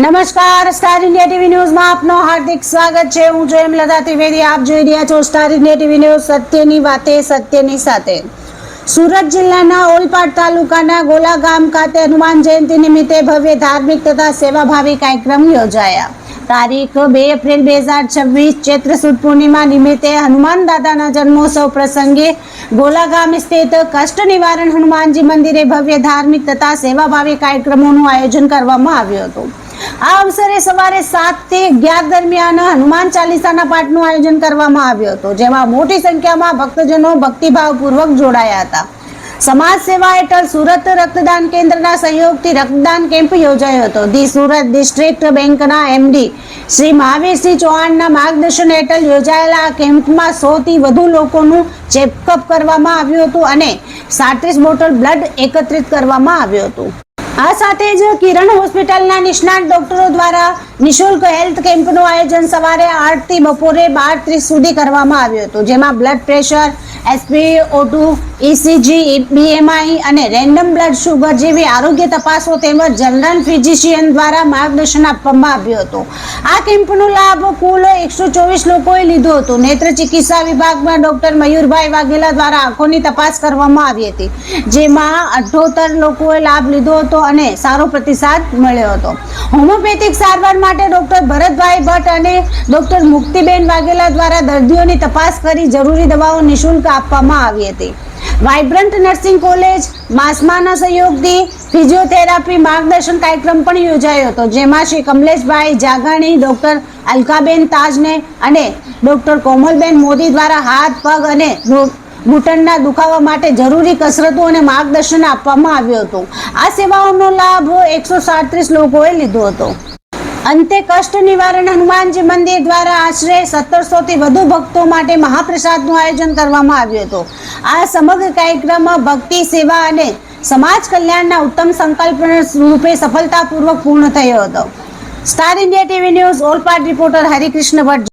નમસ્કાર, star India TV ન્યૂઝમાં આપનો હાર્દિક સ્વાગત છે। હું છું હેમલતા ત્રિવેદી। આપ જોઈ રહ્યા છો સ્ટાર ઇન્ડિયા ટીવી ન્યૂઝ, સત્યની વાતે સત્યની સાથે। સુરત જિલ્લાના ઓલપાડ તાલુકાના ગોલા ગામ ખાતે હનુમાન જયંતિ નિમિત્તે ભવ્ય ધાર્મિક તથા સેવાભાવી કાર્યક્રમ યોજાયા। તારીખ 2 એપ્રિલ 2026 ચૈત્ર સુદ પૂર્ણિમા નિમિત્તે હનુમાન દાદાના જન્મોત્સવ પ્રસંગે ગોલા ગામ સ્થિત કષ્ટ નિવારણ હનુમાનજી મંદિરે ભવ્ય ધાર્મિક તથા સેવાભાવી કાર્યક્રમોનું આયોજન કરવામાં આવ્યું હતું। આ અવસરે સવારે 7 થી 11 દરમિયાન હનુમાન ચાલીસાના પાઠનું આયોજન કરવામાં આવ્યું હતું, જેમાં મોટી સંખ્યામાં ભક્તજનો ભક્તિભાવપૂર્વક જોડાયા હતા। સમાજ સેવા હેઠળ સુરત રક્તદાન કેન્દ્રના સહયોગથી રક્તદાન કેમ્પ યોજાયો હતો। ધી સુરત ડિસ્ટ્રિક્ટ બેંકના એમડી શ્રી મહાવીરસિંહ ચૌહાણના માર્ગદર્શન હેઠળ યોજાયેલા આ કેમ્પમાં 100 થી વધુ લોકોનું ચેકઅપ કરવામાં આવ્યું હતું અને 37 બોટલ બ્લડ એકત્રિત કરવામાં આવ્યું હતું। આ સાથે જ કિરણ હોસ્પિટલના નિષ્ણાત ડોક્ટરો દ્વારા નિઃશુલ્ક હેલ્થ કેમ્પનું આયોજન સવારે 8 થી બપોરે 12:30 સુધી કરવામાં આવ્યું હતું, જેમાં blood pressure, SpO2, ECG, BMI અને રેન્ડમ બ્લડ શુગર જેવી આરોગ્ય તપાસો તેમજ જનરલ ફિઝિશિયન દ્વારા માર્ગદર્શન આપવામાં આવ્યું હતું। આ કેમ્પનો લાભ કુલ 124 લોકોએ લીધો હતો। નેત્ર ચિકિત્સા વિભાગમાં ડોક્ટર મયુરભાઈ વાઘેલા દ્વારા આંખોની તપાસ કરવામાં આવી હતી, જેમાં 78 લોકોએ લાભ લીધો હતો અને સારો પ્રતિસાદ મળ્યો હતો। હોમિયોપેથિક સારવાર માટે ડોક્ટર ભરતભાઈ ભટ્ટ અને ડોક્ટર મુક્તિબેન વાઘેલા દ્વારા દર્દીઓની તપાસ કરી જરૂરી દવાઓ નિઃશુલ્ક આપવામાં આવી હતી। વાઇબ્રન્ટ નર્સિંગ કોલેજ માસમાના સહયોગથી ફિઝિયોથેરાપી માર્ગદર્શન કાર્યક્રમ પણ યોજાયો હતો, જેમાં શ્રી કમલેશભાઈ જાગાણી, ડોક્ટર અલકાબેન તાજને અને ડોક્ટર કોમલબેન મોદી દ્વારા હાથ, પગ અને ઘૂંટણના દુખાવા માટે જરૂરી કસરતો અને માર્ગદર્શન આપવામાં આવ્યું હતું। આ સેવાઓનો લાભ 137 લોકોએ લીધો હતો। અંતે કષ્ટ નિવારણ હનુમાનજી મંદિર દ્વારા આશરે 1700 થી વધુ ભક્તો માટે મહાપ્રસાદનું આયોજન કરવામાં આવ્યું હતું। આ સમગ્ર કાર્યક્રમ ભક્તિ, સેવા અને સમાજ કલ્યાણના ઉત્તમ સંકલ્પ રૂપે સફળતાપૂર્વક પૂર્ણ થયો હતો। Star India TV news Olpad reporter Harikrishna Bhatt.